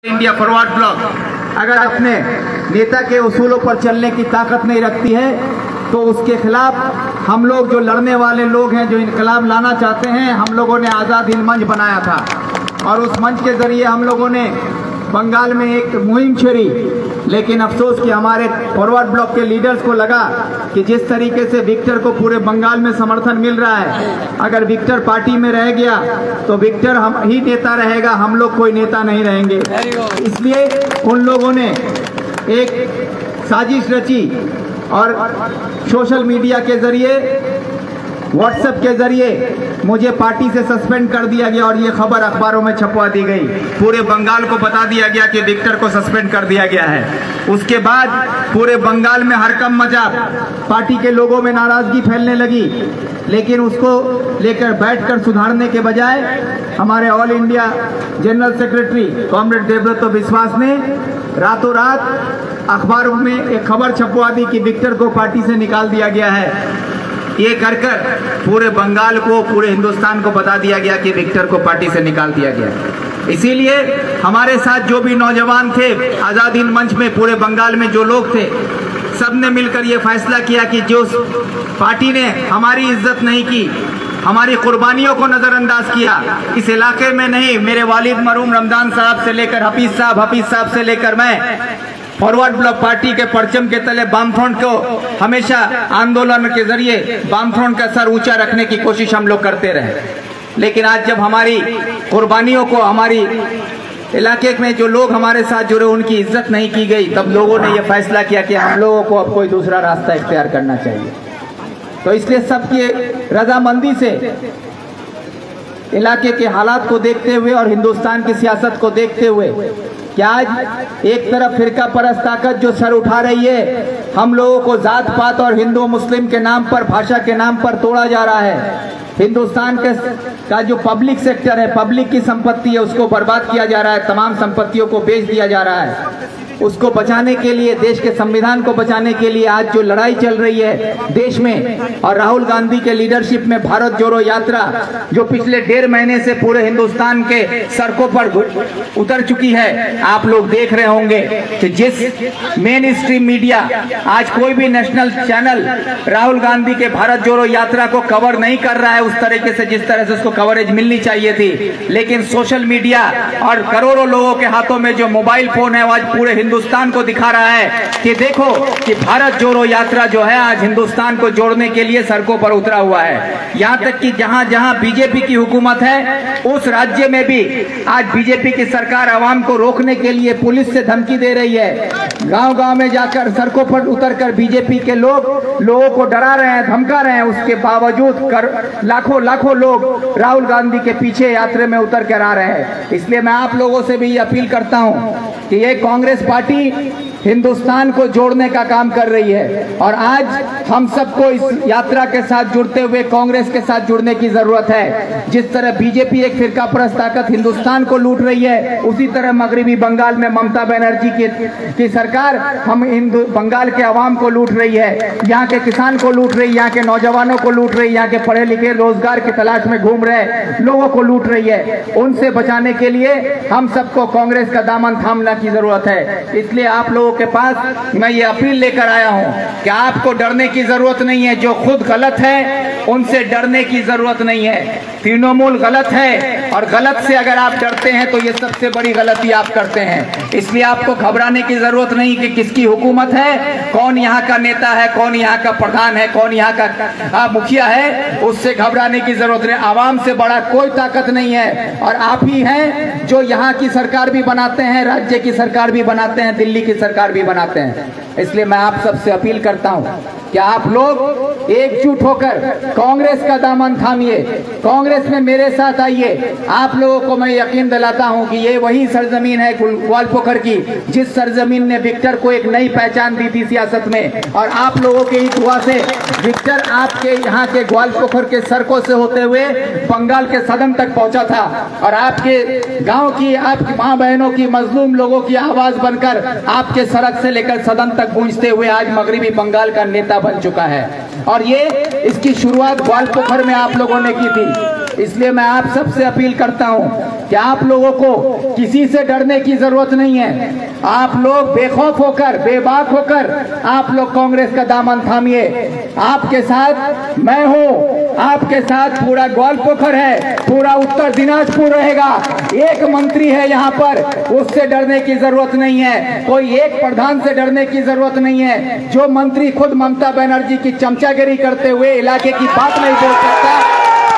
India forward block अगर अपने नेता के उसूलों पर चलने की ताकत नहीं रखती है तो उसके खिलाफ हम लोग जो लड़ने वाले लोग हैं, जो इनकलाब लाना चाहते हैं, हम लोगों ने आज़ाद हिंद मंच बनाया था और उस मंच के जरिए हम लोगों ने बंगाल में एक मुहिम छेड़ी। लेकिन अफसोस कि हमारे फॉरवर्ड ब्लॉक के लीडर्स को लगा कि जिस तरीके से विक्टर को पूरे बंगाल में समर्थन मिल रहा है, अगर विक्टर पार्टी में रह गया तो विक्टर हम ही नेता रहेगा, हम लोग कोई नेता नहीं रहेंगे। इसलिए उन लोगों ने एक साजिश रची और सोशल मीडिया के जरिए, व्हाट्सएप के जरिए मुझे पार्टी से सस्पेंड कर दिया गया और ये खबर अखबारों में छपवा दी गई। पूरे बंगाल को बता दिया गया कि विक्टर को सस्पेंड कर दिया गया है। उसके बाद पूरे बंगाल में हड़कंप मचा, पार्टी के लोगों में नाराजगी फैलने लगी। लेकिन उसको लेकर बैठकर सुधारने के बजाय हमारे all India general secretary comrade Devvrat विश्वास ने रातों रात अखबारों में एक खबर छपवा दी कि विक्टर को पार्टी से निकाल दिया गया है। ये कर पूरे बंगाल को, पूरे हिंदुस्तान को बता दिया गया कि विक्टर को पार्टी से निकाल दिया गया। इसीलिए हमारे साथ जो भी नौजवान थे आज़ाद हिंद मंच में, पूरे बंगाल में जो लोग थे, सबने मिलकर ये फैसला किया कि जो पार्टी ने हमारी इज्जत नहीं की, हमारी कुर्बानियों को नजरअंदाज किया, इस इलाके में नहीं, मेरे वालिद मरहूम रमजान साहब से लेकर हफीज साहब से लेकर मैं फॉरवर्ड ब्लॉक पार्टी के परचम के तले वामफ्रंट को हमेशा आंदोलन के जरिए वामफ्रंट का सर ऊंचा रखने की कोशिश हम लोग करते रहे। लेकिन आज जब हमारी कुर्बानियों को, हमारी इलाके में जो लोग हमारे साथ जुड़े, उनकी इज्जत नहीं की गई, तब लोगों ने यह फैसला किया कि हम लोगों को अब कोई दूसरा रास्ता इख्तियार करना चाहिए। तो इसलिए सबकी रजामंदी से, इलाके के हालात को देखते हुए और हिंदुस्तान की सियासत को देखते हुए कि आज एक तरफ फिरका परस्त ताकत जो सर उठा रही है, हम लोगों को जात पात और हिंदू मुस्लिम के नाम पर, भाषा के नाम पर तोड़ा जा रहा है। हिंदुस्तान का जो पब्लिक सेक्टर है, पब्लिक की संपत्ति है, उसको बर्बाद किया जा रहा है, तमाम संपत्तियों को बेच दिया जा रहा है। उसको बचाने के लिए, देश के संविधान को बचाने के लिए आज जो लड़ाई चल रही है देश में, और राहुल गांधी के लीडरशिप में भारत जोड़ो यात्रा जो पिछले 1.5 महीने से पूरे हिंदुस्तान के सड़कों पर उतर चुकी है, आप लोग देख रहे होंगे कि जिस मेन स्ट्रीम मीडिया, आज कोई भी नेशनल चैनल राहुल गांधी के भारत जोड़ो यात्रा को कवर नहीं कर रहा है उस तरीके से जिस तरह से उसको कवरेज मिलनी चाहिए थी। लेकिन सोशल मीडिया और करोड़ों लोगों के हाथों में जो मोबाइल फोन है, आज पूरे हिंदुस्तान को दिखा रहा है कि देखो कि भारत जोड़ो यात्रा जो है आज हिंदुस्तान को जोड़ने के लिए सड़कों पर उतरा हुआ है। यहाँ तक कि जहाँ जहाँ बीजेपी की हुकूमत है, उस राज्य में भी आज बीजेपी की सरकार आवाम को रोकने के लिए पुलिस से धमकी दे रही है। गांव-गांव में जाकर, सड़कों पर उतरकर बीजेपी के लोगों को डरा रहे हैं, धमका रहे हैं। उसके बावजूद लाखों लोग राहुल गांधी के पीछे यात्रा में उतर कर आ रहे हैं। इसलिए मैं आप लोगों से भी ये अपील करता हूँ कि ये कांग्रेस पार्टी हिंदुस्तान को जोड़ने का काम कर रही है और आज हम सबको इस यात्रा के साथ जुड़ते हुए कांग्रेस के साथ जुड़ने की जरूरत है। जिस तरह बीजेपी एक फिरका परस्त ताकत हिंदुस्तान को लूट रही है, उसी तरह मगरबी बंगाल में ममता बनर्जी की सरकार हम बंगाल के अवाम को लूट रही है, यहाँ के किसान को लूट रही है, यहाँ के नौजवानों को लूट रही है, यहाँ के पढ़े लिखे रोजगार की तलाश में घूम रहे लोगों को लूट रही है। उनसे बचाने के लिए हम सबको कांग्रेस का दामन थामने की जरूरत है। इसलिए आप लोगों के पास मैं ये अपील लेकर आया हूं कि आपको डरने की जरूरत नहीं है। जो खुद गलत है उनसे डरने की जरूरत नहीं है। तृणमूल गलत है और गलत से अगर आप डरते हैं तो ये सबसे बड़ी गलती आप करते हैं। इसलिए आपको घबराने की जरूरत नहीं कि किसकी हुकूमत है, कौन यहाँ का नेता है, कौन यहाँ का प्रधान है, कौन यहाँ का मुखिया है, उससे घबराने की जरूरत नहीं। आवाम से बड़ा कोई ताकत नहीं है और आप ही हैं जो यहाँ की सरकार भी बनाते हैं, राज्य की सरकार भी बनाते हैं, दिल्ली की सरकार भी बनाते हैं। इसलिए मैं आप सबसे अपील करता हूं कि आप लोग एकजुट होकर कांग्रेस का दामन थामिए, कांग्रेस में मेरे साथ आइए। आप लोगों को मैं यकीन दिलाता हूं कि ये वही सरजमीन है ग्वालपोखर की, जिस सरजमीन ने विक्टर को एक नई पहचान दी थी सियासत में। और आप लोगों के ही दुआ से विक्टर आपके यहाँ के ग्वालपोखर के सड़कों से होते हुए बंगाल के सदन तक पहुंचा था और आपके गांव की, आपकी माँ बहनों की, मजलूम लोगों की आवाज बनकर आपके सड़क से लेकर सदन तक गूंजते हुए आज मगरबी बंगाल का नेता बन चुका है। और ये इसकी शुरुआत ग्वालपोखर में आप लोगों ने की थी। इसलिए मैं आप सबसे अपील करता हूं कि आप लोगों को किसी से डरने की जरूरत नहीं है। आप लोग बेखौफ होकर, बेबाक होकर आप लोग कांग्रेस का दामन थामिए। आपके साथ मैं हूं, आपके साथ पूरा ग्वालपोखर है, पूरा उत्तर दिनाजपुर रहेगा। एक मंत्री है यहाँ पर, उससे डरने की जरूरत नहीं है। कोई एक प्रधान से डरने की जरूरत नहीं है। जो मंत्री खुद ममता बनर्जी की चमचागिरी करते हुए इलाके की बात नहीं बोल सकता,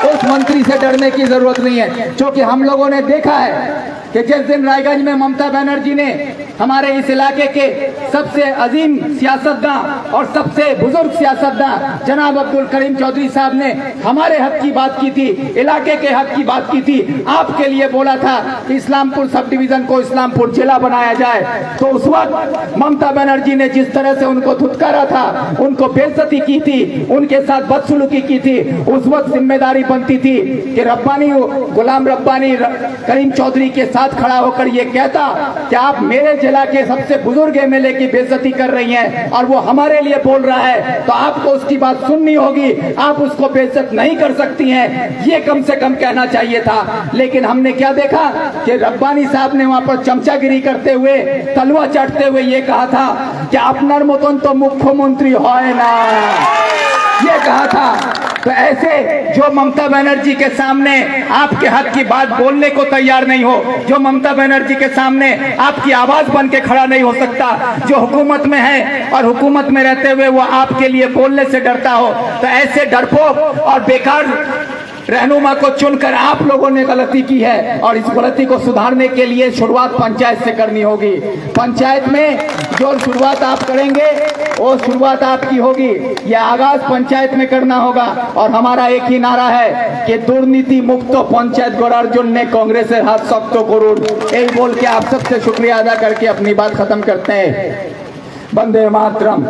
उस मंत्री से डरने की जरूरत नहीं है। क्योंकि हम लोगों ने देखा है कि जिस दिन रायगंज में ममता बनर्जी ने हमारे इस इलाके के सबसे अजीम सियासतदान और सबसे बुजुर्ग सियासतदान जनाब अब्दुल करीम चौधरी साहब ने हमारे हक की बात की थी, इलाके के हक की बात की थी, आपके लिए बोला था कि इस्लामपुर सब डिवीजन को इस्लामपुर जिला बनाया जाए, तो उस वक्त ममता बनर्जी ने जिस तरह से उनको धुतकारा था, उनको बेइज्जती की थी, उनके साथ बदसलूकी की थी, उस वक्त जिम्मेदारी बनती थी कि रब्बानी, गुलाम रब्बानी करीम चौधरी के साथ खड़ा होकर ये कहता कि आप मेरे जिला के सबसे बुजुर्ग एमएलए की बेइज्जती कर रही हैं और वो हमारे लिए बोल रहा है, तो आपको उसकी बात सुननी होगी, आप उसको बेइज्जत नहीं कर सकती हैं, ये कम से कम कहना चाहिए था। लेकिन हमने क्या देखा कि रब्बानी साहब ने वहां पर चमचागिरी करते हुए, तलवा चाटते हुए ये कहा था कि आपनर मतन तो मुख्यमंत्री है ना, ये कहा था। तो ऐसे जो ममता बनर्जी के सामने आपके हक की बात बोलने को तैयार नहीं हो, जो ममता बनर्जी के सामने आपकी आवाज बन के खड़ा नहीं हो सकता, जो हुकूमत में है और हुकूमत में रहते हुए वो आपके लिए बोलने से डरता हो, तो ऐसे डरपोक और बेकार रहनुमा को चुनकर आप लोगों ने गलती की है और इस गलती को सुधारने के लिए शुरुआत पंचायत से करनी होगी। पंचायत में जो शुरुआत आप करेंगे वो शुरुआत आपकी होगी, यह आगाज पंचायत में करना होगा। और हमारा एक ही नारा है कि दुर्नीति मुक्त पंचायत गढ़ार जन्य कांग्रेसের हाथ शक्त করুন। यही बोल के आप सबसे शुक्रिया अदा करके अपनी बात खत्म करते हैं। वंदे मातरम।